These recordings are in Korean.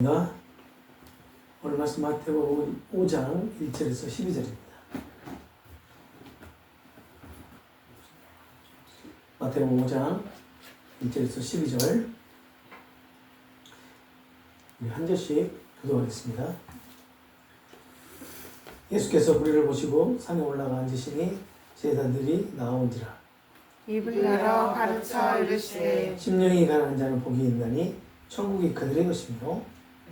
오늘 말씀 마태복음 5장 1절에서 12절입니다. 마태복음 5장 1절에서 12절 한 절씩 교독하겠습니다. 예수께서 무리를 보시고 산에 올라가 앉으시니 제자들이 나온지라. 입을 열어 가르쳐 이르시되 심령이 가난한 자는 복이 있나니 천국이 그들의 것이며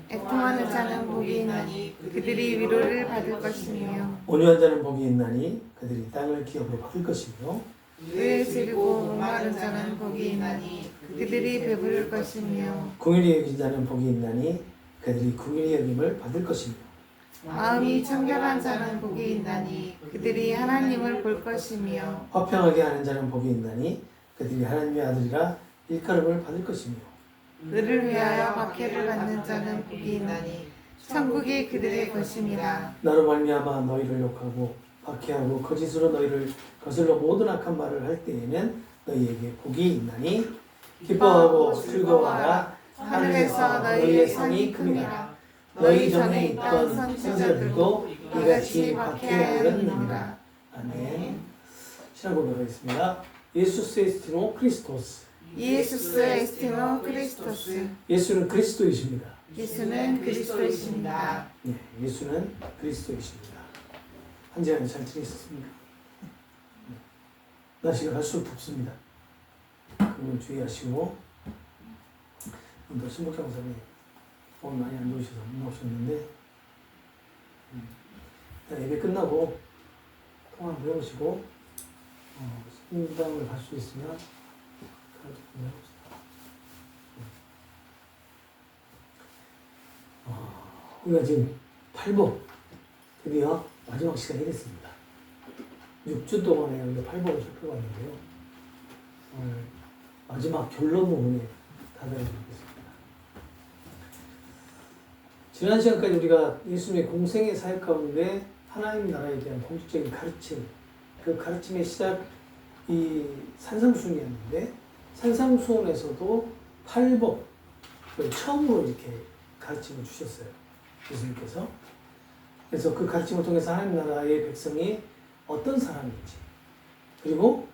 애통하는 자는 복이 있나니 그들이 위로를 받을 것이며 온유한 자는 복이 있나니 그들이 땅을 기업으로 받을 것이며 뇌에 지르고 목마른 자는 복이 있나니 그들이 배부를 것이며 긍휼히 여긴 자는 복이 있나니 그들이 긍휼히 여김을 받을 것이며 마음이 청결한 자는 복이 있나니 그들이 하나님을 볼 것이며 화평하게 하는 자는 복이 있나니 그들이 하나님의 아들이라 일컬음을 받을 것이며 그를 위하여 박해를 받는 자는 복이 있나니 천국이 그들의 것입니다. 나로 말미암아 너희를 욕하고 박해하고 거짓으로 너희를 거슬러 모든 악한 말을 할 때에는 너희에게 복이 있나니 기뻐하고 즐거워하라. 하늘에서 너희의 상이 큽니다. 너희 전에 있던 선지자들도 이같이 박해하였느니라. 아멘. 신앙 고백하겠습니다. 예수스 에스티노 크리스토스. 예수스 에스티노 크리스토스. 예수는 그리스도이십니다. 예수는 그리스도이십니다. 네, 예수는 그리스도이십니다. 한 주간에 잘 지내셨습니까? 날씨가 갈수록 덥습니다. 그건 주의하시고, 오늘 신복장사님 오늘 많이 안 좋으셔서 못 나오셨는데, 일단 예배 끝나고 통화 한번 해보시고, 신당을 갈 수 있으면 가르쳐 해봅시다. 우리가 지금 8복 드디어 마지막 시간이 됐습니다. 6주 동안에 우리가 8복을 살펴봤는데요. 오늘 마지막 결론 부분에 다다르겠습니다. 지난 시간까지 우리가 예수님의 공생의 사역 가운데 하나님 나라에 대한 공식적인 가르침, 그 가르침의 시작이 산상수훈이었는데 산상수훈에서도 8복을 처음으로 이렇게 가르침을 주셨어요. 예수님께서. 그래서 그 가르침을 통해서 하나님 나라의 백성이 어떤 사람인지, 그리고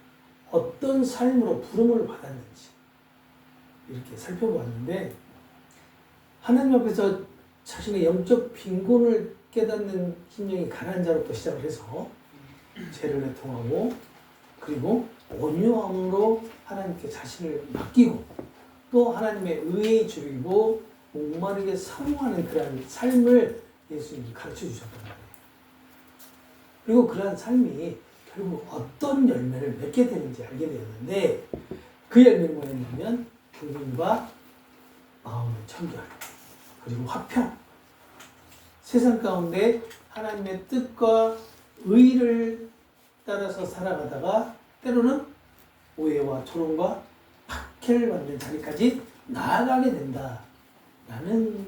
어떤 삶으로 부름을 받았는지 이렇게 살펴보았는데, 하나님 앞에서 자신의 영적 빈곤을 깨닫는 심령이 가난한 자로부터 시작을 해서 죄를 애통하고, 그리고 온유함으로 하나님께 자신을 맡기고, 또 하나님의 의에 즐기고 목마르게 사모하는 그러한 삶을 예수님이 가르쳐 주셨단 말이에요. 그리고 그러한 삶이 결국 어떤 열매를 맺게 되는지 알게 되었는데, 그 열매는 뭐였냐면 긍휼과 마음의 청결, 그리고 화평, 세상 가운데 하나님의 뜻과 의를 따라서 살아가다가 때로는 오해와 토론과 박해를 받는 자리까지 나아가게 된다라는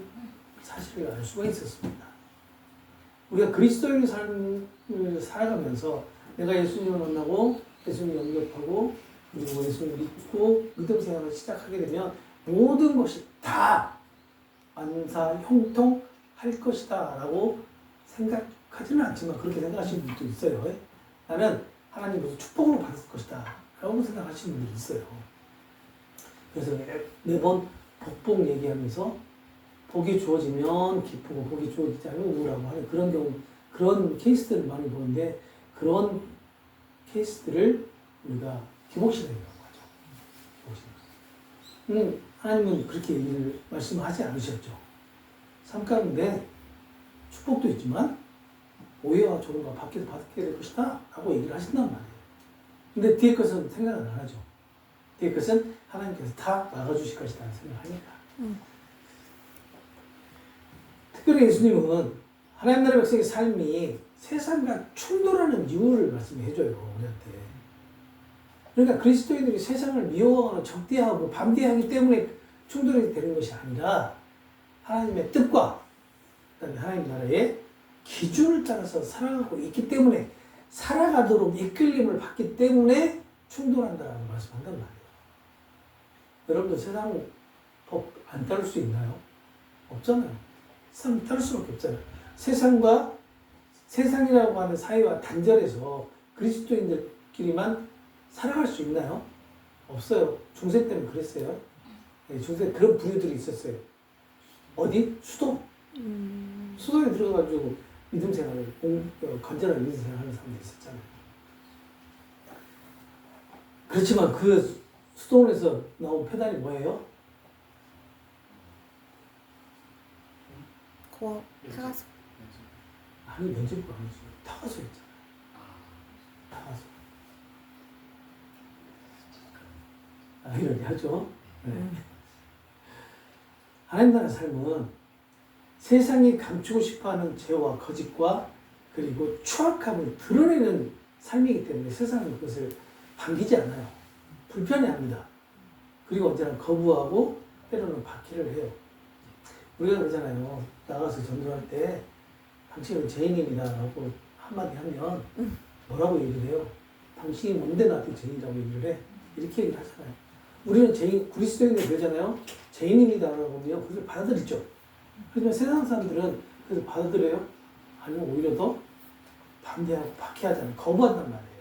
사실을 알 수가 있었습니다. 우리가 그리스도인의 삶을 살아가면서 내가 예수님을 만나고 예수님을 영접하고 그리고 예수님을 믿고 믿음 생활을 시작하게 되면 모든 것이 다 만사 형통할 것이다 라고 생각하지는 않지만 그렇게 생각하시는 분도 있어요. 나는 하나님께서 축복을 받을 것이다 라고 생각하시는 분들이 있어요. 그래서 매번 복복 얘기하면서 복이 주어지면 기쁘고 복이 주어지지 않으면 우울하고 하는 그런 경우, 그런 케이스들을 많이 보는데, 그런 케이스들을 우리가 기복신앙이라고 하죠. 하나님은 그렇게 얘기를 말씀하지 않으셨죠. 삶 가운데 축복도 있지만 오해와 조롱과 박해도 받게 될 것이다 라고 얘기를 하신단 말이에요. 근데 뒤에 것은 생각을 안 하죠. 뒤에 것은 하나님께서 다 막아주실 것이다 생각하니까. 특별히 예수님은 하나님 나라 백성의 삶이 세상과 충돌하는 이유를 말씀해줘요, 우리한테. 그러니까 그리스도인들이 세상을 미워하거나 적대하고 반대하기 때문에 충돌이 되는 것이 아니라 하나님의 뜻과 그다음에 하나님 나라의 기준을 따라서 살아가고 있기 때문에, 살아가도록 이끌림을 받기 때문에 충돌한다라는 말씀한단 말이에요. 여러분들 세상 법 안 따를 수 있나요? 없잖아요. 세상 따를 수밖에 없잖아요. 세상이라고 하는 사회와 단절해서 그리스도인들끼리만 살아갈 수 있나요? 없어요. 중세 때는 그랬어요. 네, 중세 그런 부류들이 있었어요. 어디? 수도. 수도에 들어가가지고 믿음 생활을, 건전한 믿음 생활을 하는 사람들이 있었잖아요. 그렇지만 그 수도원에서 나온 표단이 뭐예요? 타가서. 아니, 면접도 아니지. 타가서였잖아요. 타가서. 이렇게 하죠. 네. 하나님 나라 삶은 세상이 감추고 싶어하는 죄와 거짓과 그리고 추악함을 드러내는 삶이기 때문에 세상은 그것을 반기지 않아요. 불편해합니다. 그리고 언제나 거부하고 때로는 박해를 해요. 우리가 그러잖아요. 나가서 전도할 때 당신은 죄인입니다 라고 한마디 하면 뭐라고 얘기를 해요? 당신이 뭔데 나한테 죄인이라고 얘기를 해? 이렇게 얘기를 하잖아요. 우리는 그리스도인들 그러잖아요. 죄인입니다 라고 하면 그것을 받아들이죠. 하지만 세상 사람들은 그래서 받아들여요? 아니면 오히려 더 반대하고 박해하잖아요. 거부한단 말이에요.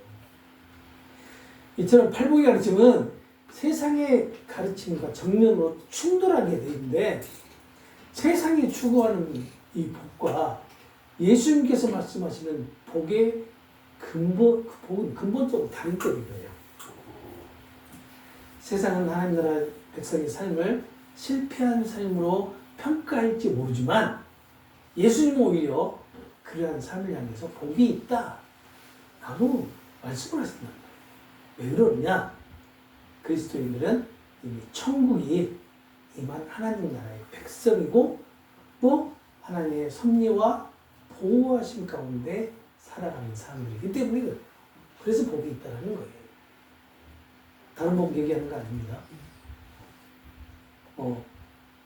이처럼 팔복의 가르침은 세상의 가르침과 정면으로 충돌하게 되어 있는데 세상이 추구하는 이 복과 예수님께서 말씀하시는 복의 복은 근본적으로 다른 때문이에요. 세상은 하나님 나라 백성의 삶을 실패한 삶으로 평가할지 모르지만 예수님은 오히려 그러한 삶을 향해서 복이 있다 라고 말씀을 하신단 말이에요. 왜 그러느냐? 그리스도인들은 이미 천국이 임한 하나님 나라의 백성이고 또 하나님의 섭리와 보호하심 가운데 살아가는 사람들이기 때문에 그래요. 그래서 복이 있다는 거예요. 다른 복 얘기하는 거 아닙니다.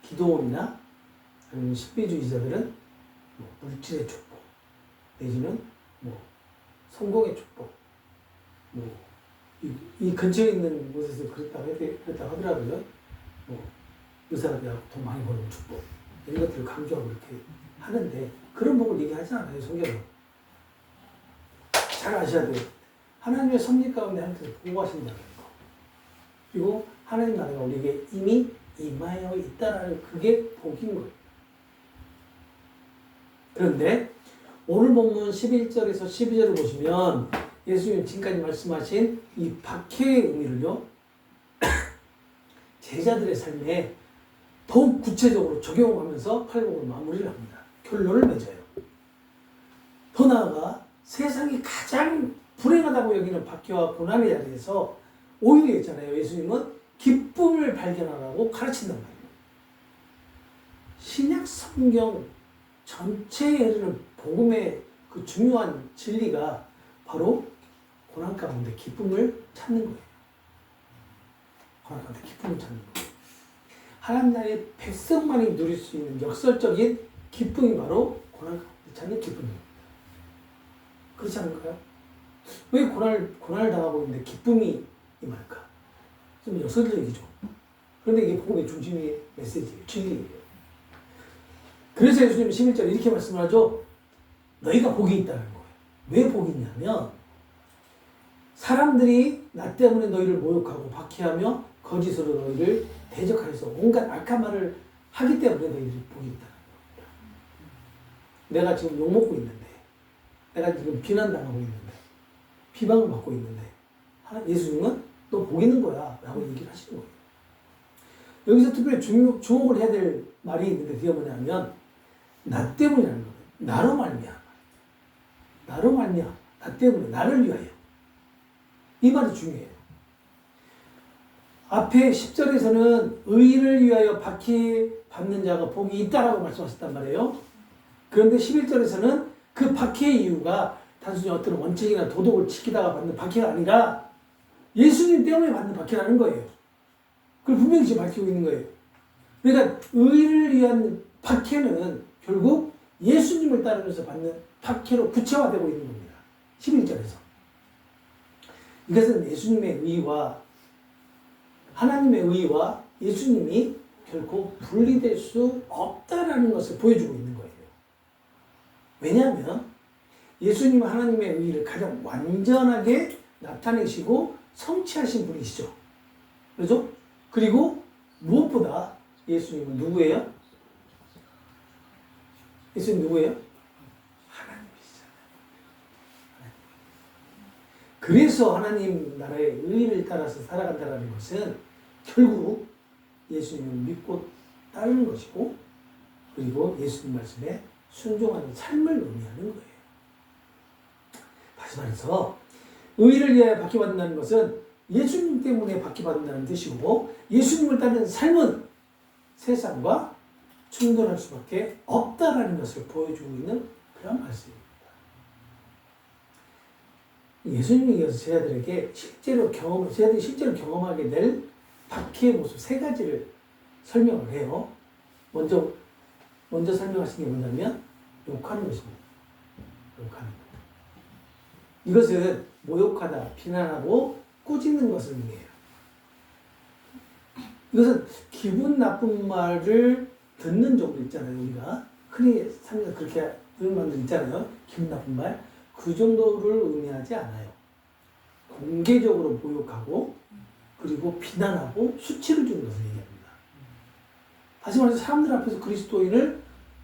기도원이나 아니면 신비주의자들은 물질의 축복 내지는 성공의 축복 이 근처에 있는 곳에서 그랬다고 하더라고요. 의사가 되어서 돈 많이 버는 축복 이런 것들을 강조하고 이렇게 하는데 그런 복을 얘기하지 않아요. 성경은. 잘 아셔야 돼요. 하나님의 섭리 가운데 하나님께서 보호하신다는 거. 그리고 하나님 나라가 우리에게 이미 임하여 있다라는 그게 복인 거예요. 그런데 오늘 본문 11절에서 12절을 보시면 예수님 지금까지 말씀하신 이 박해의 의미를요. 제자들의 삶에 더욱 구체적으로 적용하면서 팔복을 마무리를 합니다. 결론을 맺어요. 더 나아가 세상이 가장 불행하다고 여기는 박해와 고난의 자리에서 오히려 있잖아요. 예수님은 기쁨을 발견하라고 가르친단 말이에요. 신약 성경 전체에 흐르는 복음의 그 중요한 진리가 바로 고난 가운데 기쁨을 찾는 거예요. 고난 가운데 기쁨을 찾는 거예요. 하나님 나라의 백성만이 누릴 수 있는 역설적인 기쁨이 바로 고난 가운데 찾는 기쁨입니다. 그렇지 않을까요? 왜 고난을 당하고 있는데 기쁨이 임할까? 좀 역설적이죠. 그런데 이게 복음의 중심의 메시지예요. 진리예요. 그래서 예수님은 11절 이렇게 말씀을 하죠. 너희가 복이 있다는 거예요. 왜 복이 있냐면 사람들이 나 때문에 너희를 모욕하고 박해하며 거짓으로 너희를 대적하여서 온갖 악한 말을 하기 때문에 너희들이 복이 있다는 거예요. 내가 지금 욕먹고 있는데 내가 지금 비난당하고 있는데 비방을 받고 있는데 예수님은 너 복 있는 거야 라고 얘기를 하시는 거예요. 여기서 특별히 주목을 해야 될 말이 있는데 그게 뭐냐면 나 때문이라는 거예요. 나로 말미암아. 나로 말미암아. 나 때문에 나를 위하여. 이 말이 중요해요. 앞에 10절에서는 의를 위하여 박해받는 자가 복이 있다라고 말씀하셨단 말이에요. 그런데 11절에서는 그 박해의 이유가 단순히 어떤 원칙이나 도덕을 지키다가 받는 박해가 아니라 예수님 때문에 받는 박해라는 거예요. 그걸 분명히 지금 밝히고 있는 거예요. 그러니까 의를 위한 박해는 결국 예수님을 따르면서 받는 박해로 구체화되고 있는 겁니다. 11절에서. 이것은 예수님의 의와 하나님의 의와 예수님이 결코 분리될 수 없다라는 것을 보여주고 있는 거예요. 왜냐하면 예수님은 하나님의 의의를 가장 완전하게 나타내시고 성취하신 분이시죠. 그렇죠? 그리고 무엇보다 예수님은 누구예요? 예수님 누구예요? 하나님이시잖아요. 그래서 하나님 나라의 의의를 따라서 살아간다는 것은 결국 예수님을 믿고 따르는 것이고, 그리고 예수님 말씀에 순종하는 삶을 의미하는 거예요. 다시 말해서 의의를 위하여 박해받는다는 것은 예수님 때문에 박해받는다는 뜻이고, 예수님을 따르는 삶은 세상과 충돌할 수밖에 없다라는 것을 보여주고 있는 그런 말씀입니다. 예수님이 이어서 제자들이 실제로 경험하게 될 박해의 모습 세 가지를 설명을 해요. 먼저 설명하신 게 뭐냐면 욕하는 것입니다. 욕하는 것. 이것은 모욕하다, 비난하고 꾸짖는 것을 의미해요. 이것은 기분 나쁜 말을 듣는 정도 있잖아요. 우리가 흔히 살면서 그렇게 그런 말들 있잖아요. 기분 나쁜 말. 그 정도를 의미하지 않아요. 공개적으로 모욕하고 그리고 비난하고 수치를 주는 것을 얘기합니다. 다시 말해서 사람들 앞에서 그리스도인을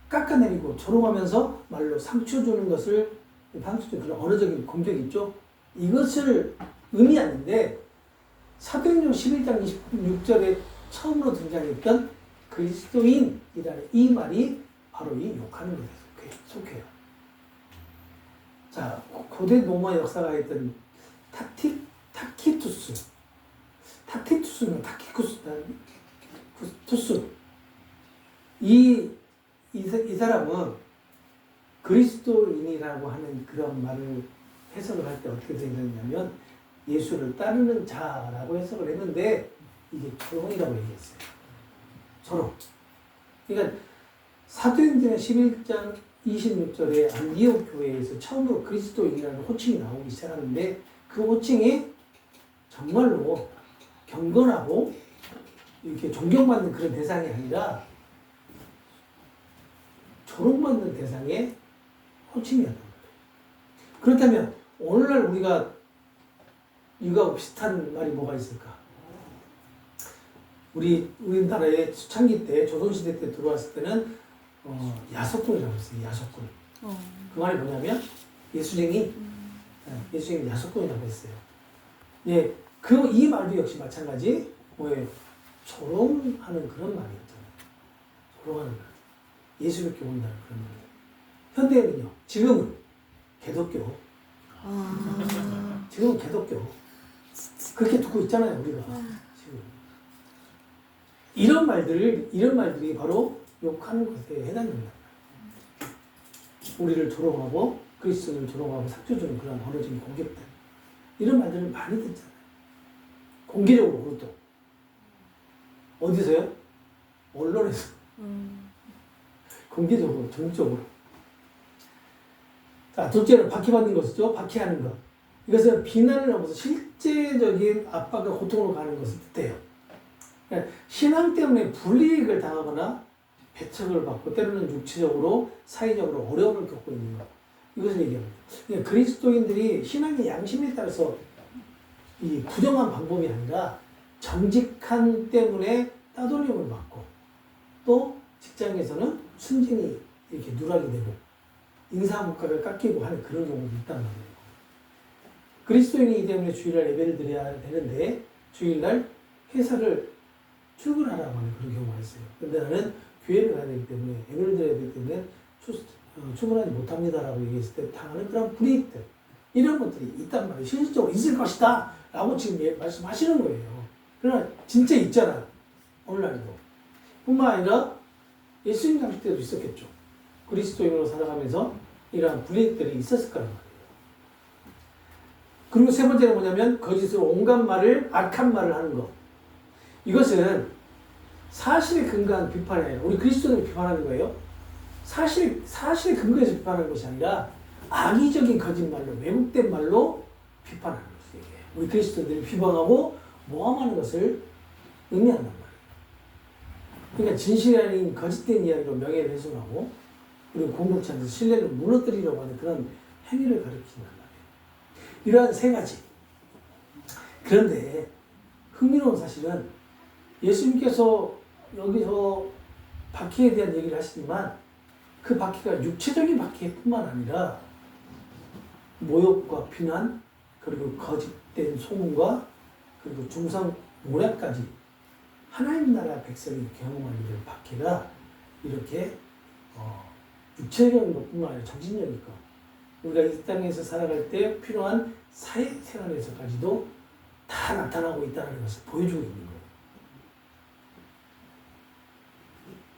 깎아내리고 조롱하면서 말로 상처 주는 것을, 그런 언어적인 공격이 있죠. 이것을 의미하는데, 사도행전 11장 26절에 처음으로 등장했던 그리스도인이라는 이 말이 바로 이 욕하는 것에 속해요. 자, 고대 로마 역사가 있던 타키투스는 이 사람은 그리스도인이라고 하는 그런 말을 해석을 할 때 어떻게 되느냐면 예수를 따르는 자라고 해석을 했는데 이게 조롱이라고 얘기했어요. 조롱. 그러니까 사도행전 11장 26절에 안디옥 교회에서 처음으로 그리스도인이라는 호칭이 나오기 시작하는데 그 호칭이 정말로 경건하고 이렇게 존경받는 그런 대상이 아니라 조롱받는 대상의 호칭이었던 거예요. 그렇다면 오늘날 우리가 이거하고 비슷한 말이 뭐가 있을까? 우리나라에 초창기 때, 조선시대 때 들어왔을 때는 야속꾼이라고 했어요. 야속꾼. 그 말이 뭐냐면 예수쟁이 야속꾼이라고 했어요. 예, 이 말도 역시 마찬가지 뭐예요? 조롱하는 그런 말이었잖아요. 조롱하는 말. 예수를 교훈하는 그런 말. 현대에는요. 지금은 개독교. 지금은 개독교. 그렇게 듣고 있잖아요, 우리가. 지금. 이런 말들이 바로 욕하는 것에 해당됩니다. 우리를 조롱하고 그리스도를 조롱하고 상처 주는 그런 언어적인 공격들. 이런 말들을 많이 듣잖아요. 공개적으로 그것도. 어디서요? 언론에서. 공개적으로, 정적으로. 자, 둘째는 박해받는 것이죠. 박해하는 것. 이것은 비난을 넘어서 실제적인 압박과 고통으로 가는 것을 뜻해요. 그러니까 신앙 때문에 불이익을 당하거나 배척을 받고 때로는 육체적으로, 사회적으로 어려움을 겪고 있는 것. 이것을 얘기합니다. 그러니까 그리스도인들이 신앙의 양심에 따라서 이 부정한 방법이 아니라 정직한 때문에 따돌림을 받고 또 직장에서는 순진히 이렇게 누락이 되고 인사국가가 깎이고 하는 그런 경우도 있단 말이에요. 그리스도인이기 때문에 주일날 예배를 드려야 되는데 주일날 회사를 출근하라고 하는 그런 경우가 있어요. 근데 나는 교회를 가야 되기 때문에 예배를 드려야 되기 때문에 출근하지 못합니다라고 얘기했을 때 당하는 그런 불이익들, 이런 것들이 있단 말이에요. 실질적으로 있을 것이다 라고 지금 말씀하시는 거예요. 그러나 진짜 있잖아요. 오늘날도. 뿐만 아니라 예수님 당시 때도 있었겠죠. 그리스도인으로 살아가면서 이러한 불이익들이 있었을 거란 말이에요. 그리고 세 번째는 뭐냐면 거짓으로 온갖 말을, 악한 말을 하는 것. 이것은 사실에 근거한 비판이 아니라 우리 그리스도인을 비판하는 거예요. 사실에 근거해서 비판하는 것이 아니라 악의적인 거짓말로, 왜곡된 말로 비판하는 것을 얘기해요. 우리 그리스도인들을 비방하고 모함하는 것을 의미한단 말이에요. 그러니까 진실이 아닌 거짓된 이야기로 명예를 훼손하고 그리고 공동체 안에서 신뢰를 무너뜨리려고 하는 그런 행위를 가리킨단 말이에요. 이러한 세 가지. 그런데 흥미로운 사실은 예수님께서 여기서 박해에 대한 얘기를 하시지만 그 박해가 육체적인 박해뿐만 아니라 모욕과 비난 그리고 거짓된 소문과 그리고 중상 모략까지 하나님 나라 백성이 경험하게 될 박해가 이렇게 육체적인 것뿐만 아니라 정신적인 것 우리가 이 땅에서 살아갈 때 필요한 사회생활에서까지도 다 나타나고 있다는 것을 보여주고 있는 거예요.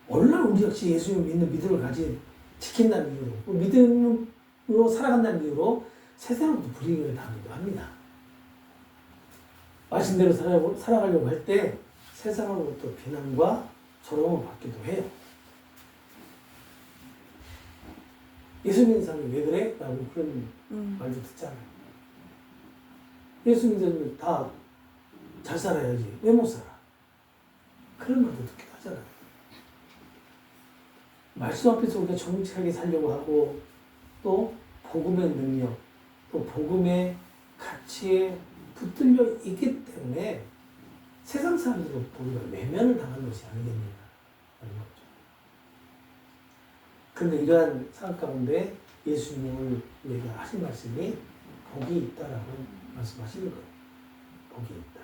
오늘날 우리 역시 예수님을 믿는 믿음을 지킨다는 이유로 그 믿음으로 살아간다는 이유로 세상으로부터 불이익을 당하기도 합니다. 말씀대로 살아가려고 할 때 세상으로부터 비난과 조롱을 받기도 해요. 예수 믿는 사람이 왜 그래? 라고 그런 말도 듣잖아요. 예수 믿는 사람이 다 잘 살아야지. 왜 못 살아? 그런 말도 듣기도 하잖아요. 말씀 앞에서 우리가 정직하게 살려고 하고 또 복음의 능력, 또 복음의 가치에 붙들려 있기 때문에 세상 사람들로부터 우리가 외면을 당하는 것이 아니겠느냐 하는 거죠. 그런데 이러한 상황 가운데 예수님을 우리가 하신 말씀이 복이 있다라고 말씀하시는 거예요. 복이 있다.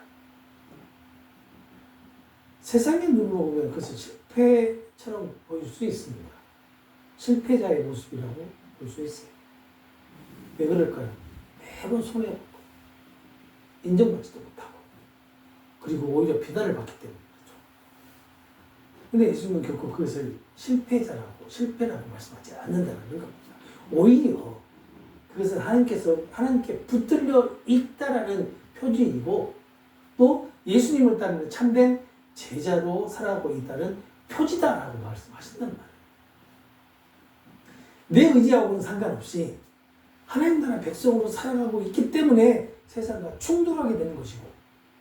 세상의 눈으로 보면 그것을 실패처럼 보일 수 있습니다. 실패자의 모습이라고 볼 수 있어요. 왜 그럴까요? 매번 손해보고 인정받지도 못하고 그리고 오히려 비난을 받기 때문에 그렇죠. 근데 예수님은 결코 그것을 실패라고 말씀하지 않는다는 겁니다. 오히려 그것은 하나님께 붙들려 있다라는 표징이고 또 예수님을 따르는 참된 제자로 살아가고 있다는 표지다라고 말씀하신단 말이에요. 내 의지하고는 상관없이 하나님 나라 백성으로 살아가고 있기 때문에 세상과 충돌하게 되는 것이고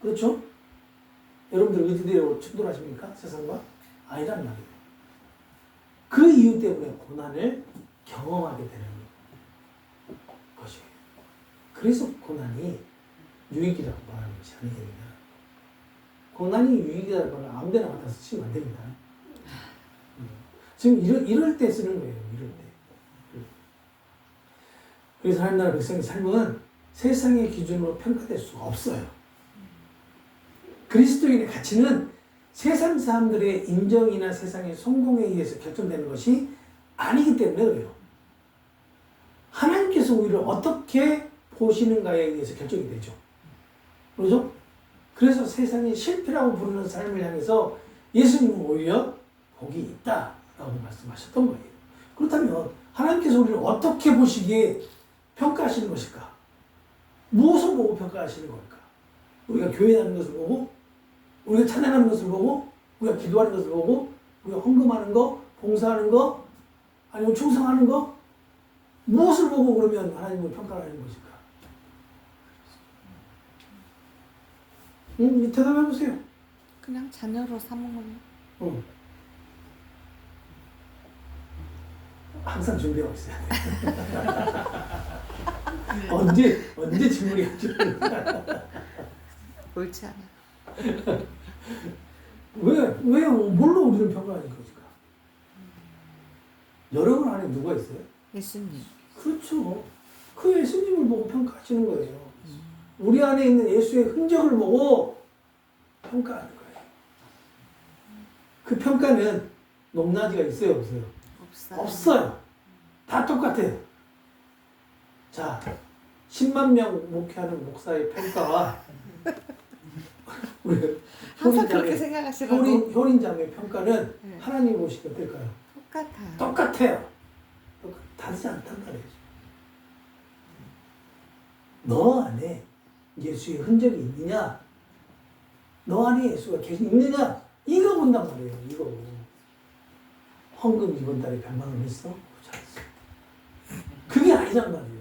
그렇죠? 여러분들 의지대로 충돌하십니까? 세상과? 아니란 말이에요. 그 이유 때문에 고난을 경험하게 되는 것이에요. 그래서 고난이 유익이라고 말하는 것이 아니겠느냐. 고난이 유익이라는 걸 아무 데나 갖다 쓰시면 안 됩니다. 지금 이럴 때 쓰는 거예요. 이럴 때. 그래서 하나님 나라 백성의 삶은 세상의 기준으로 평가될 수가 없어요. 그리스도인의 가치는 세상 사람들의 인정이나 세상의 성공에 의해서 결정되는 것이 아니기 때문에 그래요. 하나님께서 오히려 어떻게 보시는가에 의해서 결정이 되죠. 그렇죠? 그래서 세상이 실패라고 부르는 삶을 향해서 예수님은 오히려 복이 있다라고 말씀하셨던 거예요. 그렇다면 하나님께서 우리를 어떻게 보시기에 평가하시는 것일까? 무엇을 보고 평가하시는 걸까? 우리가 교회 다니는 것을 보고 우리가 찬양하는 것을 보고 우리가 기도하는 것을 보고 우리가 헌금하는 거, 봉사하는 거 아니면 충성하는 거 무엇을 보고 그러면 하나님을 평가하는 것일까? 대답해 보세요. 그냥 자녀로 삼은 거예요. 항상 준비하고 있어야 돼. 언제 질문이 갈지 옳지 않아. 왜요? 뭘로 우리를 평가하는 것일까? 여러분 안에 누가 있어요? 예수님. 그렇죠. 그 예수님을 보고 평가하시는 거예요. 우리 안에 있는 예수의 흔적을 보고 평가하는 거예요. 그 평가는 높낮이가 있어요, 없어요? 없어요. 없어요. 다 똑같아요. 자, 10만 명 목회하는 목사의 평가와 우리 항상 그렇게 생각하시라고. 효린자매의 평가는 네. 하나님 보시기 어떨까요? 똑같아요. 똑같아요. 다르지 않단 말이에요. 너 안에 예수의 흔적이 있느냐? 너 안에 예수가 계속 있느냐? 이거 본단 말이에요. 이거. 헌금 이번 달에 100만 원 했어? 잘했어. 그게 아니란 말이에요.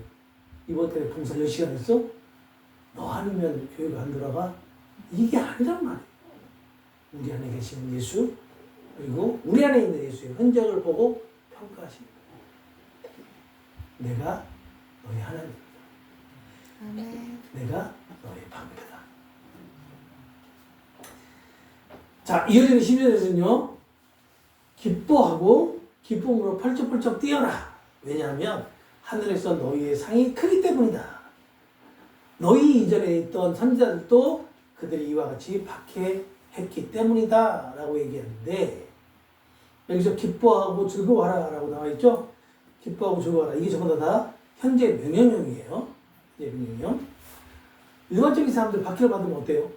이번 달에 봉사 10시간 했어? 너 아니면 교회가 안 들어가? 이게 아니란 말이에요. 우리 안에 계시는 예수, 그리고 우리 안에 있는 예수의 흔적을 보고 평가하십니다. 내가 너의 하나님이다. 아멘. 내가 너의 방패다. 자, 이어지는 12절에서는요. 기뻐하고 기쁨으로 펄쩍펄쩍 뛰어라. 왜냐하면 하늘에서 너희의 상이 크기 때문이다. 너희 이전에 있던 선지자들도 그들이 이와 같이 박해했기 때문이다 라고 얘기하는데, 여기서 기뻐하고 즐거워하라 라고 나와있죠. 기뻐하고 즐거워하라, 이게 전부 다 현재 명령형이에요. 현재 명령형. 일반적인 사람들 박해를 받으면 어때요?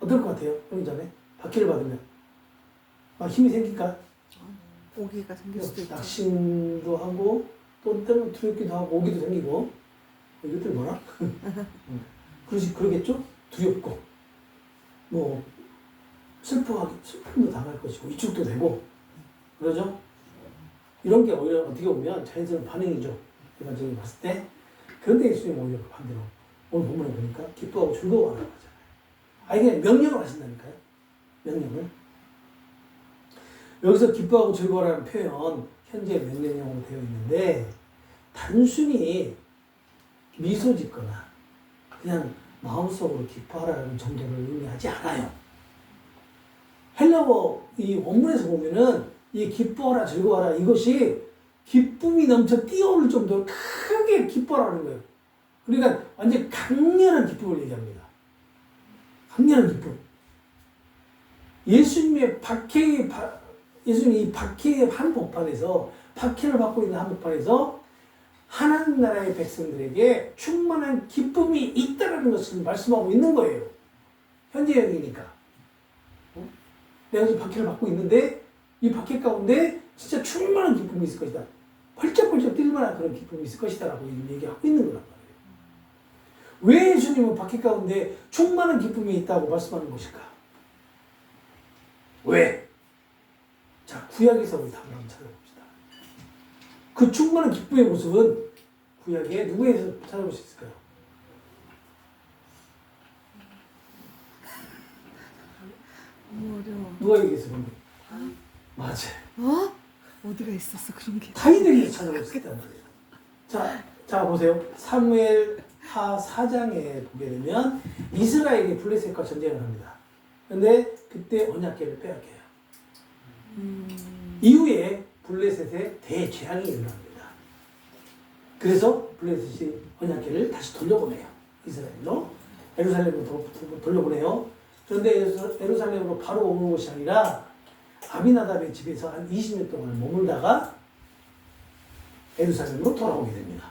어떨 것 같아요? 그러기 전에 박해를 받으면 막 힘이 생길까? 오기가 생길 수도 있죠. 낙심도 하고 또 때로는 두렵기도 하고 오기도 생기고, 이것들 뭐라? 그러겠죠? 두렵고 뭐 슬픔도 당할 것이고 위축도 되고 그러죠? 이런 게 오히려 어떻게 보면 자연스러운 반응이죠. 일반적으로 봤을 때. 그런데 예수님 오히려 반대로 오늘 본문에 보니까 기뻐하고 즐거워하라고 하잖아요. 아니 그냥 명령을 하신다니까요. 명령을. 여기서 기뻐하고 즐거워라는 표현 현재 명령형으로 되어 있는데, 단순히 미소 짓거나 그냥 마음속으로 기뻐하라는 정도를 의미하지 않아요. 헬라어 이 원문에서 보면은 이 기뻐하라 즐거워하라 이것이 기쁨이 넘쳐 뛰어오를 정도로 크게 기뻐하라는 거예요. 그러니까 완전 강렬한 기쁨을 얘기합니다. 강렬한 기쁨. 예수님이 박해의 한복판에서, 박해를 받고 있는 한복판에서 하나님 나라의 백성들에게 충만한 기쁨이 있다는 것을 말씀하고 있는 거예요. 현재형이니까. 내가 지금 박해를 받고 있는데 이 박해 가운데 진짜 충만한 기쁨이 있을 것이다. 펄쩍펄쩍 뛸 만한 그런 기쁨이 있을 것이다 라고 얘기하고 있는 거란 말이에요. 왜 예수님은 박해 가운데 충만한 기쁨이 있다고 말씀하는 것일까? 왜? 자, 구약에서 우리 답을 한번 찾아봅시다. 그 충만한 기쁨의 모습은 구약에 누구에서 찾아볼 수 있을까요? 너무 어려워. 누가 얘기했어, 그런 게? 맞아요. 어? 어디가 있었어 그런 게? 다윗에게서 찾아볼 수 있단 말이에요. 자, 보세요. 사무엘 하 4장에 보게 되면 이스라엘이 블레셋과 전쟁을 합니다. 그런데 그때 언약궤를 빼앗겨요. 이후에 블레셋에 대재앙이 일어납니다. 그래서 블레셋이 언약궤를 다시 돌려보내요. 이스라엘로. 예루살렘으로 돌려보내요. 그런데 예루살렘으로 바로 오는 것이 아니라 아비나답의 집에서 한 20년 동안 머물다가 예루살렘으로 돌아오게 됩니다.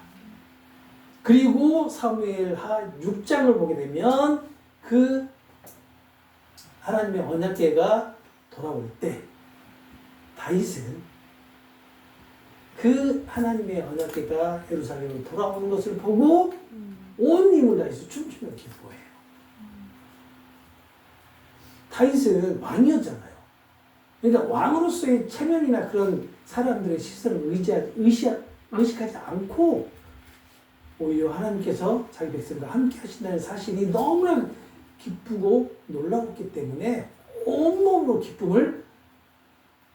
그리고 사무엘하 6장을 보게 되면 그 하나님의 언약궤가 돌아올 때 다윗은 그 하나님의 언약궤가 예루살렘으로 돌아오는 것을 보고 온 힘을 다해서 춤추며 기뻐해요. 다윗은 왕이었잖아요. 그러니까 왕으로서의 체면이나 그런 사람들의 시선을 의식하지 않고 오히려 하나님께서 자기 백성과 함께 하신다는 사실이 너무나 기쁘고 놀라웠기 때문에 온몸으로 기쁨을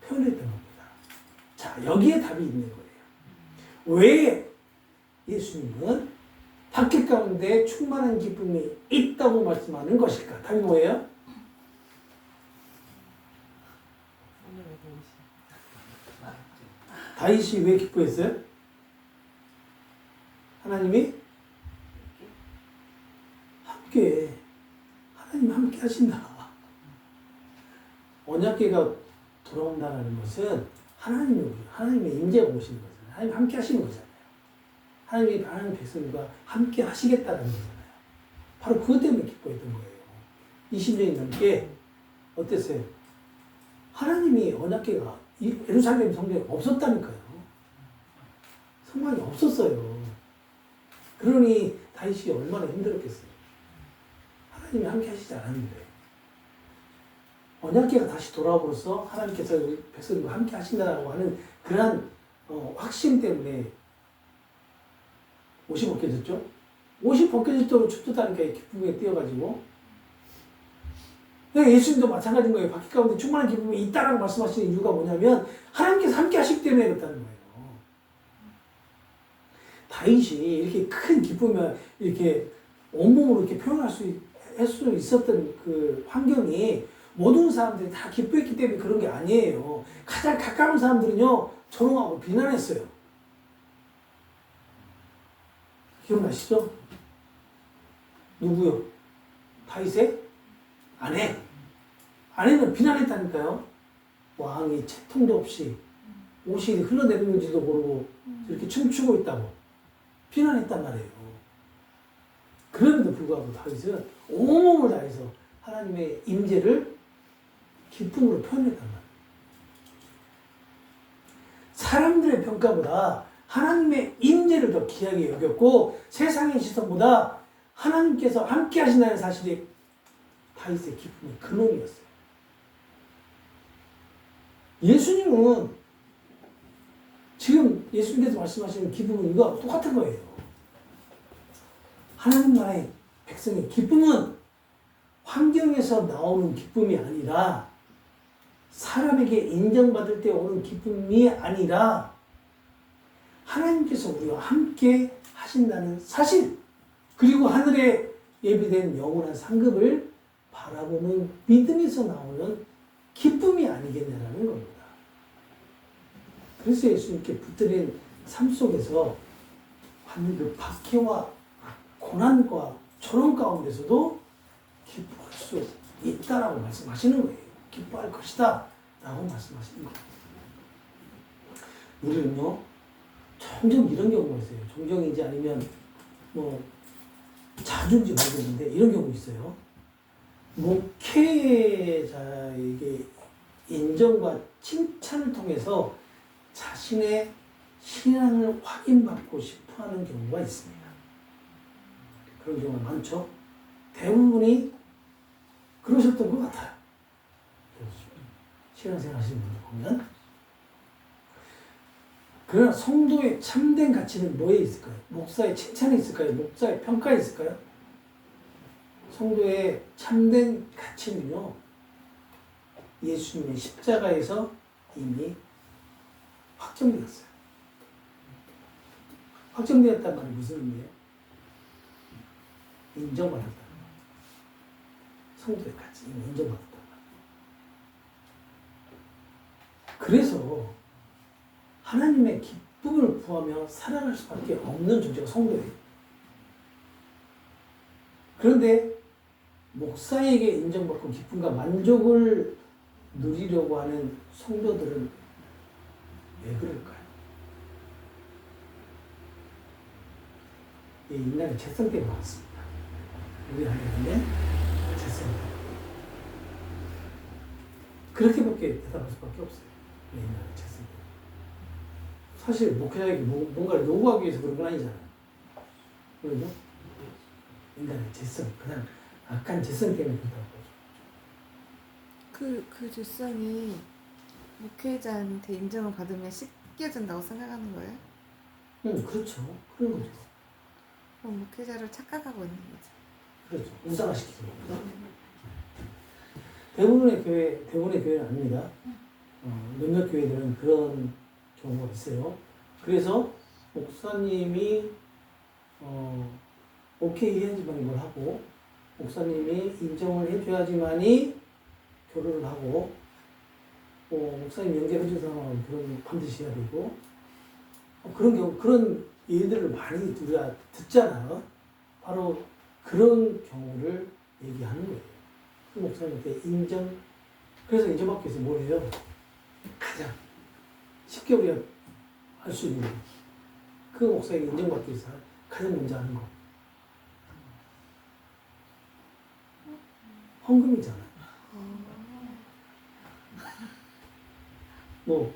표현했던 겁니다. 자, 여기에 답이 있는 거예요. 왜 예수님은 박해 가운데 충만한 기쁨이 있다고 말씀하는 것일까? 답이 뭐예요? 다윗이 왜 기뻐했어요? 하나님이 하나님이 함께 하신다. 언약궤가 돌아온다는 것은 하나님의 임재가 오시는 거잖아요. 하나님 함께 하시는 거잖아요. 하나님 백성과 함께 하시겠다는 거잖아요. 바로 그것 때문에 기뻐했던 거예요. 20년이 넘게 어땠어요? 하나님이 언약궤가 예루살렘 성전에 없었다니까요. 성막이 없었어요. 그러니 다윗이 얼마나 힘들었겠어요. 하나님이 함께 하시지 않았는데 언약궤가 다시 돌아옴으로써 하나님께서 백성들과 함께 하신다고 하는 그러한 확신 때문에 옷이 벗겨졌죠. 옷이 벗겨질 정도로 춥다니까 기쁨에 뛰어가지고 예수님도 마찬가지인 거예요. 바퀴 가운데 충만한 기쁨이 있다라고 말씀하시는 이유가 뭐냐면 하나님께서 함께 하시기 때문에 그렇다는 거예요. 다윗이 이렇게 큰 기쁨을 이렇게 온몸으로 이렇게 표현할 수 있었던 그 환경이 모든 사람들이 다 기뻐했기 때문에 그런 게 아니에요. 가장 가까운 사람들은요, 조롱하고 비난했어요. 기억나시죠? 누구요? 다윗의 아내. 아내는 비난했다니까요. 왕이 채통도 없이 옷이 흘러내리는지도 모르고 이렇게 춤추고 있다고 비난했단 말이에요. 그럼에도 불구하고 다윗은 온몸을 다해서 하나님의 임재를 기쁨으로 표현했단 말이에요. 사람들의 평가보다 하나님의 임재를 더 귀하게 여겼고 세상의 시선보다 하나님께서 함께 하신다는 사실이 다윗의 기쁨의 근원이었어요. 예수님은 지금 예수님께서 말씀하시는 기쁨은 이거하고 똑같은 거예요. 하나님 나라의 백성의 기쁨은 환경에서 나오는 기쁨이 아니라 사람에게 인정받을 때 오는 기쁨이 아니라 하나님께서 우리와 함께 하신다는 사실, 그리고 하늘에 예비된 영원한 상급을 바라보는 믿음에서 나오는 기쁨이 아니겠냐라는 겁니다. 그래서 예수님께 붙들린 삶 속에서 받는 그 박해와 고난과 조롱 가운데서도 기뻐할 수 있다라고 말씀하시는 거예요. 기뻐할 것이다 라고 말씀하시는 거예요. 우리는요, 종종 이런 경우가 있어요. 종종인지 아니면 뭐 자주인지 모르겠는데 이런 경우 있어요. 목회자에게 인정과 칭찬을 통해서 자신의 신앙을 확인받고 싶어하는 경우가 있습니다. 그런 경우가 많죠. 대부분이 그러셨던 것 같아요. 신앙생활 하시는 분들 보면. 그러나 성도의 참된 가치는 뭐에 있을까요? 목사의 칭찬에 있을까요? 목사의 평가에 있을까요? 성도의 참된 가치는요, 예수님의 십자가에서 이미 확정되었어요. 확정되었단 말이 무슨 의미예요? 인정받았다는 거예요. 성도의 가치, 이미 인정받았다는 거예요. 그래서 하나님의 기쁨을 구하며 살아갈 수밖에 없는 존재가 성도예요. 그런데 목사에게 인정받고 기쁨과 만족을 누리려고 하는 성도들은 왜 그럴까요? 이 인간의 죄성 때문에 그렇습니다. 우리 하나님의 죄성 때문에. 그렇게밖에 대답할 수밖에 없어요. 이 인간의 죄성 때문에. 사실 목회자에게 뭔가를 요구하기 위해서 그런 건 아니잖아요. 그렇죠? 인간의 죄성, 그냥 악한 죄성 때문에 그렇다고 보죠. 그 죄성이 목회자한테 인정을 받으면 씻겨진다고 생각하는 거예요? 그렇죠. 그런 거죠. 그럼 목회자를 착각하고 있는 거죠. 그렇죠. 우상화시키는 겁니다. 대부분의 교회는 아닙니다. 몇몇 교회들은 그런 경우가 있어요. 그래서 목사님이 오케이 해야지만 이걸 하고, 목사님이 인정을 해줘야지만이 결혼을 하고, 목사님 영접해준 사람은 그런 반드시 해야 되고, 그런 경우, 그런 일들을 많이 우리가 듣잖아요. 바로 그런 경우를 얘기하는 거예요. 그 목사님한테 그래서 인정받기 위해서 뭘 해요? 가장 쉽게 우리가 할 수 있는 그 목사에게 인정받기 위해서 가장 먼저 하는 거. 헌금이잖아요. 뭐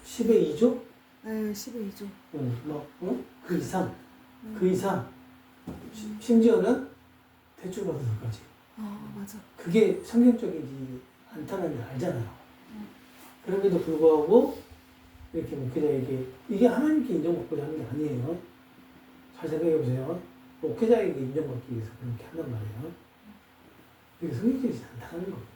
10의 2조? 네, 10의 2조. 그 이상. 그 이상. 심지어는 대출 받은 것까지. 맞아. 그게 성경적이지 않다는 걸 알잖아요. 그럼에도 불구하고 이렇게 목회자에게 이게 하나님께 인정받고자 하는 게 아니에요. 잘 생각해 보세요. 목회자에게 인정받기 위해서 그렇게 한단 말이에요. 이게 성경적이지 않다는 겁니다.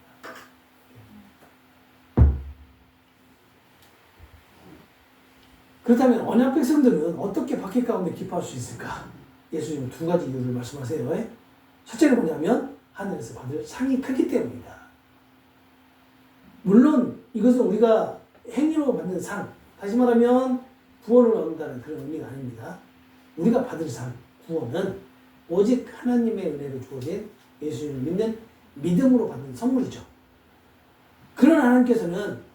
그렇다면 언약 백성들은 어떻게 박해 가운데 기뻐할 수 있을까? 예수님은 두 가지 이유를 말씀하세요. 첫째는 뭐냐면 하늘에서 받을 상이 크기 때문이다. 물론 이것은 우리가 행위로 받는 상, 다시 말하면 구원을 얻는다는 그런 의미가 아닙니다. 우리가 받을 상, 구원은 오직 하나님의 은혜로 주어진 예수님을 믿는 믿음으로 받는 선물이죠. 그러나 하나님께서는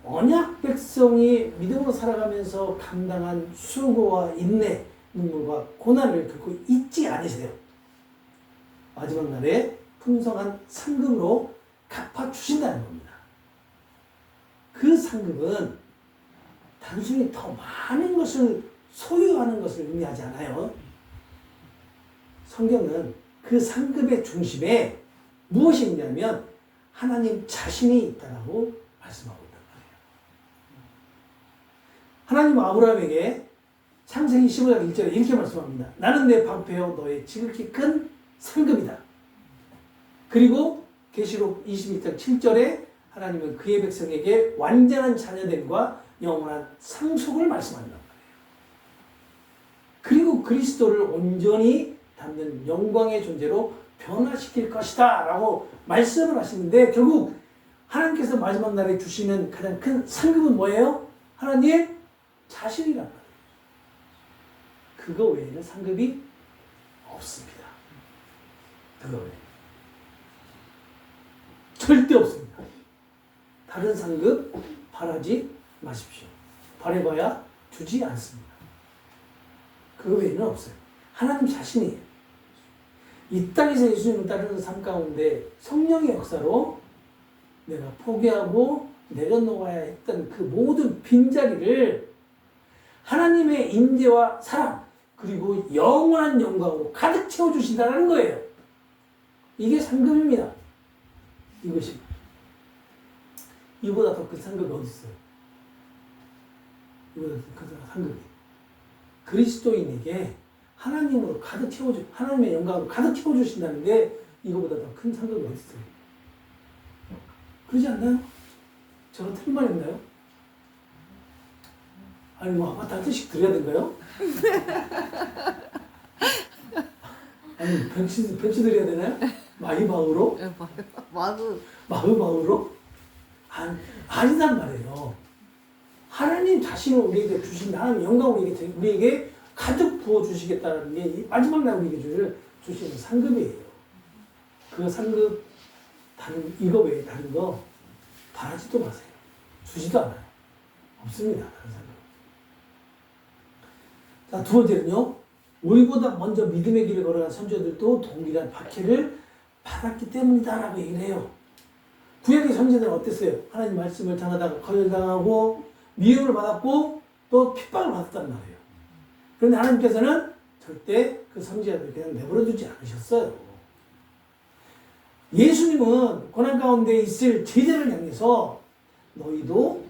언약 백성이 믿음으로 살아가면서 감당한 수고와 인내, 눈물과 고난을 결코 잊지 않으세요. 마지막 날에 풍성한 상금으로 갚아주신다는 겁니다. 그 상금은 단순히 더 많은 것을 소유하는 것을 의미하지 않아요. 성경은 그 상급의 중심에 무엇이 있냐면 하나님 자신이 있다라고 말씀하고 있단 말이에요. 하나님 아브라함에게 창세기 15장 1절에 이렇게 말씀합니다. 나는 내 방패요 너의 지극히 큰 상급이다. 그리고 계시록 22장 7절에 하나님은 그의 백성에게 완전한 자녀됨과 영원한 상속을 말씀한단 말이에요. 그리고 그리스도를 온전히 담는 영광의 존재로 변화시킬 것이다 라고 말씀을 하시는데 결국 하나님께서 마지막 날에 주시는 가장 큰 상급은 뭐예요? 하나님 자신이란 말이에요. 그거 외에는 상급이 없습니다. 그거 외에 절대 없습니다. 다른 상급 바라지 마십시오. 바라봐야 주지 않습니다. 그 외에는 없어요. 하나님 자신이에요. 이 땅에서 예수님을 따르는 삶 가운데 성령의 역사로 내가 포기하고 내려놓아야 했던 그 모든 빈자리를 하나님의 임재와 사랑 그리고 영원한 영광으로 가득 채워주신다는 거예요. 이게 상급입니다. 이것이 이보다 더 큰 상급이 어디 있어요? 이보다 더 큰 상급이 그리스도인에게 하나님으로 가득 채워주 하나님의 영광으로 가득 채워주신다는데 이거보다 더 큰 상급이 어디 있어요? 그러지 않나요? 저는 틀린 말 했나요? 아니 뭐 아파트 한 채씩 드려야 된가요? 아니 벤치 드려야 되나요? 마이바우로? 마으바우로? 아니단 말이에요. 하나님 자신을 우리에게 주신 하나님 영광을 우리에게 가득 부어주시겠다는 게 마지막 날 우리에게 주시는 상급이에요. 그 상급 이거 외에 다른 거 바라지도 마세요. 주지도 않아요. 없습니다. 다른 상급. 자, 두 번째는요. 우리보다 먼저 믿음의 길을 걸어간 선조들도 동일한 박해를 받았기 때문이다라고 얘기를 해요. 구약의 선지자들은 어땠어요? 하나님 말씀을 전하다가 거절당하고 미움을 받았고 또 핍박을 받았단 말이에요. 그런데 하나님께서는 절대 그 선지자들을 그냥 내버려두지 않으셨어요. 예수님은 고난 가운데 있을 제자를 향해서 너희도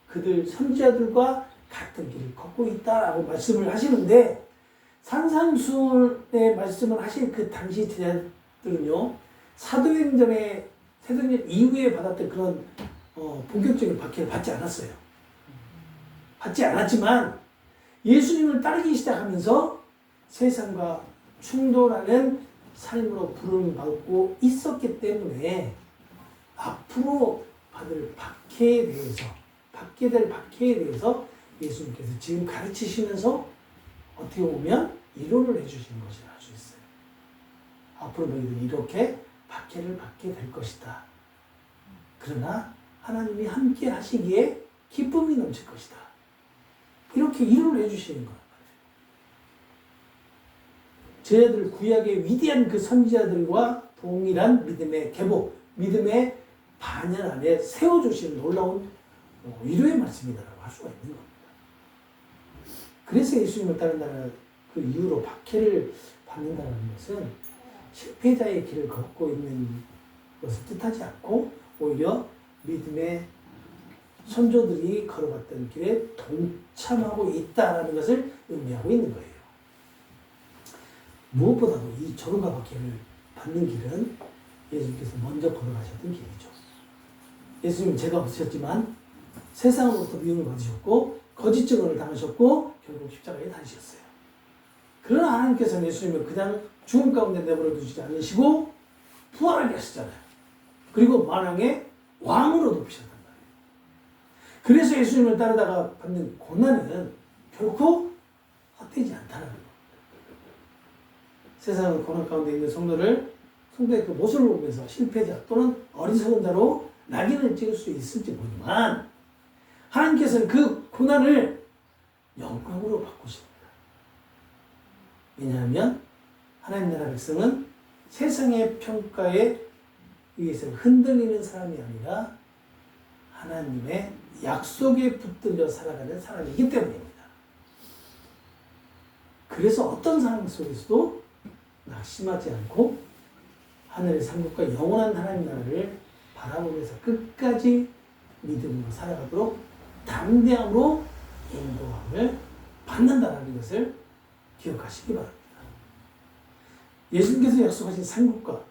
그들 선지자들과 같은 길을 걷고 있다라고 말씀을 하시는데 산상수훈의 말씀을 하신 그 당시 제자들은요 사도행전 이후에 받았던 그런 본격적인 박해를 받지 않았어요. 받지 않았지만 예수님을 따르기 시작하면서 세상과 충돌하는 삶으로 부름을 받고 있었기 때문에 앞으로 받게 될 박해에 대해서 예수님께서 지금 가르치시면서 어떻게 보면 이론을 해주시는 것이라 할 수 있어요. 앞으로 너희들이 이렇게 박해를 받게 될 것이다. 그러나 하나님이 함께 하시기에 기쁨이 넘칠 것이다. 이렇게 이론을 해주시는 거예요. 제자들 구약의 위대한 그 선지자들과 동일한 믿음의 계보, 믿음의 반열 안에 세워주시는 놀라운 위로의 말씀이다라고 할 수가 있는 겁니다. 그래서 예수님을 따른다는 그 이유로 박해를 받는다는 것은 실패자의 길을 걷고 있는 것을 뜻하지 않고 오히려 믿음의 선조들이 걸어갔던 길에 동참하고 있다는 것을 의미하고 있는 거예요. 무엇보다도 이 조롱과 박해를 받는 길은 예수님께서 먼저 걸어가셨던 길이죠. 예수님은 죄가 없으셨지만 세상으로부터 미움을 받으셨고 거짓 증언을 당하셨고 결국 십자가에 달리셨어요. 그러나 하나님께서는 예수님을 그냥 죽음 가운데 내버려 두시지 않으시고 부활하게 하시잖아요. 그리고 만왕의 왕으로 높이셨단 말이에요. 그래서 예수님을 따르다가 받는 고난은 결코 헛되지 않다는 거예요. 세상은 고난 가운데 있는 성도의 그 모습을 보면서 실패자 또는 어리석은 자로 낙인을 찍을 수 있을지 모르지만 하나님께서는 그 고난을 영광으로 바꾸십니다. 왜냐하면 하나님 나라 백성은 세상의 평가에 의해서 흔들리는 사람이 아니라 하나님의 약속에 붙들려 살아가는 사람이기 때문입니다. 그래서 어떤 상황 속에서도 낙심하지 않고 하늘의 상급과 영원한 하나님 나라를 바라보면서 끝까지 믿음으로 살아가도록 담대함으로 인도함을 받는다는 것을 기억하시기 바랍니다. 예수님께서 약속하신 상급과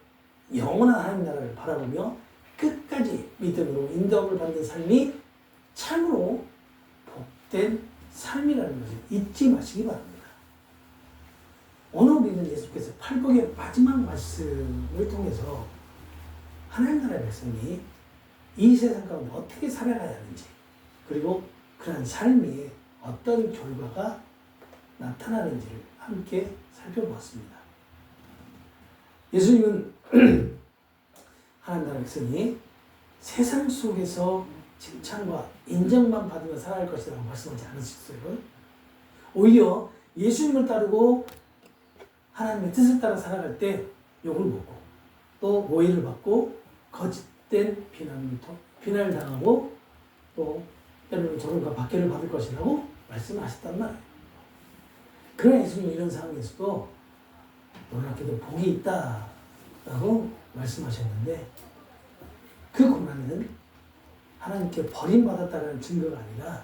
영원한 하나님 나라를 바라보며 끝까지 믿음으로 인도함을 받는 삶이 참으로 복된 삶이라는 것을 잊지 마시기 바랍니다. 오늘 우리는 예수께서 팔복의 마지막 말씀을 통해서 하나님 나라의 백성이 이 세상 가운데 어떻게 살아가야 하는지 그리고 그러한 삶이 어떤 결과가 나타나는지를 함께 살펴보았습니다. 예수님은 하나님 나라의 백성이 세상 속에서 칭찬과 인정만 받으며 살아갈 것이라고 말씀하지 않으셨어요. 오히려 예수님을 따르고 하나님의 뜻을 따라 살아갈 때 욕을 먹고 또 모의를 받고 거짓된 비난을 당하고 또 때로는 조롱과 박해를 받을 것이라고 말씀하셨단 말이에요. 그러나 예수님은 이런 상황에서도 놀랍게도 복이 있다라고 말씀하셨는데 그 고난은 하나님께 버림받았다는 증거가 아니라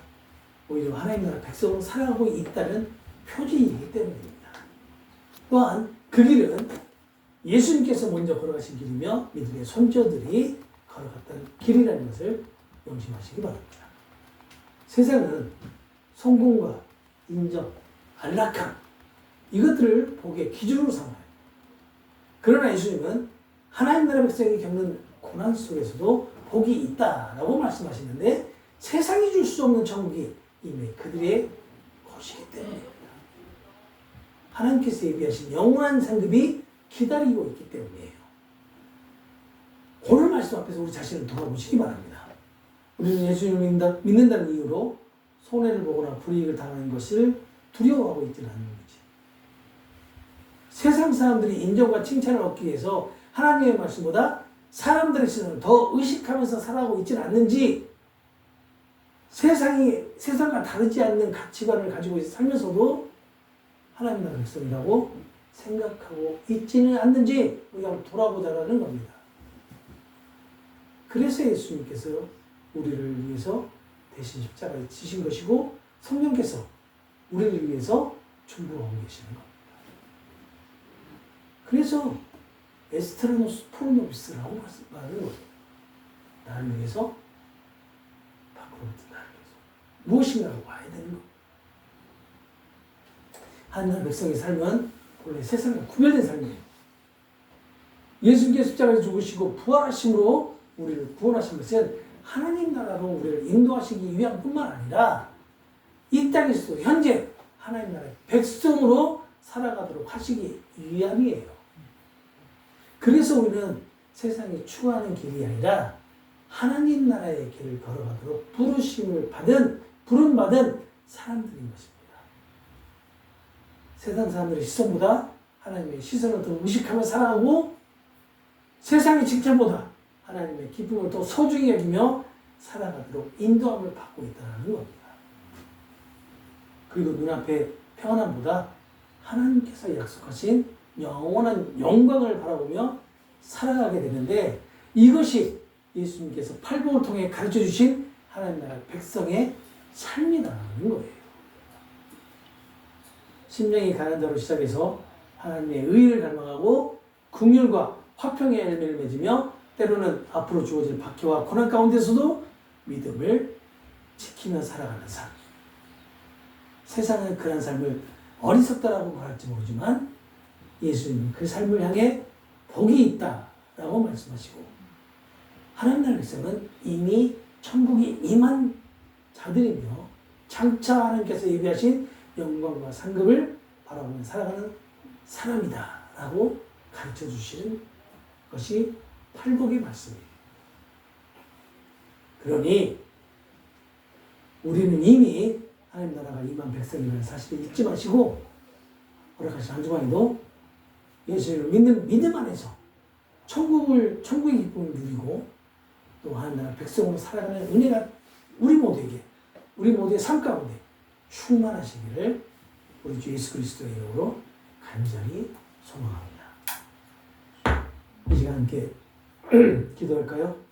오히려 하나님 나라 백성으로 살아가고 있다는 표지이기 때문입니다. 또한 그 길은 예수님께서 먼저 걸어가신 길이며 믿음의 손자들이 걸어갔던 길이라는 것을 명심하시기 바랍니다. 세상은 성공과 인정, 안락함 이것들을 복의 기준으로 삼아요. 그러나 예수님은 하나님 나라 백성이 겪는 고난 속에서도 복이 있다라고 말씀하시는데 세상이 줄 수 없는 천국이 이미 그들의 것이기 때문입니다. 하나님께서 예비하신 영원한 상급이 기다리고 있기 때문이에요. 오늘 말씀 앞에서 우리 자신을 돌아보시기 바랍니다. 우리는 예수님을 믿는다는 이유로 손해를 보거나 불이익을 당하는 것을 두려워하고 있지는 않는 거지. 세상 사람들이 인정과 칭찬을 얻기 위해서 하나님의 말씀보다 사람들의 시선을 더 의식하면서 살아가고 있지는 않는지 세상과 다르지 않는 가치관을 가지고 살면서도 하나님 나라의 백성이라고 생각하고 있지는 않는지 우리가 한번 돌아보자라는 겁니다. 그래서 예수님께서 우리를 위해서 대신 십자가에 지신 것이고 성령께서 우리를 위해서 중보하고 계시는 겁니다. 그래서 에스트라노스 프로노비스라고 말하는 거예요. 나를 위해서 밖으로부터 나를 위해서 무엇인가를 와야 되는 겁니다. 하나님 백성의 삶은 원래 세상과 구별된 삶이에요. 예수님께서 십자가에 죽으시고 부활하심으로 우리를 구원하신 것은 하나님 나라로 우리를 인도하시기 위한 뿐만 아니라 이 땅에서도 현재 하나님 나라의 백성으로 살아가도록 하시기 위함이에요. 그래서 우리는 세상이 추구하는 길이 아니라 하나님 나라의 길을 걸어가도록 부름받은 사람들인 것입니다. 세상 사람들의 시선보다 하나님의 시선을 더 의식하며 살아가고 세상의 칭찬보다 하나님의 기쁨을 더 소중히 여기며 살아가도록 인도함을 받고 있다는 겁니다. 그리고 눈앞의 평안함보다 하나님께서 약속하신 영원한 영광을 바라보며 살아가게 되는데 이것이 예수님께서 팔복을 통해 가르쳐 주신 하나님 나라 백성의 삶이라는 거예요. 심령이 가난한 자로 시작해서 하나님의 의를 갈망하고 긍휼과 화평의 열매를 맺으며 때로는 앞으로 주어질 박해와 고난 가운데서도 믿음을 지키며 살아가는 삶. 세상은 그런 삶을 어리석다라고 말할지 모르지만 예수님은 그 삶을 향해 복이 있다라고 말씀하시고 하나님 나라 백성은 이미 천국이 임한 자들이며 장차 하나님께서 예비하신 영광과 상급을 바라보며 살아가는 사람이다라고 가르쳐 주시는 것이 팔복의 말씀이에요. 그러니 우리는 이미 하나님 나라가 임한 백성이라는 사실을 잊지 마시고 허락하신 한 주간에도 예수님을 믿는 믿음 안에서 천국의 기쁨을 누리고 또 하나님 나라 백성으로 살아가는 은혜가 우리 모두의 삶 가운데 충만하시기를 우리 주 예수 그리스도의 이름으로 간절히 소망합니다. 이 시간 함께 기도할까요?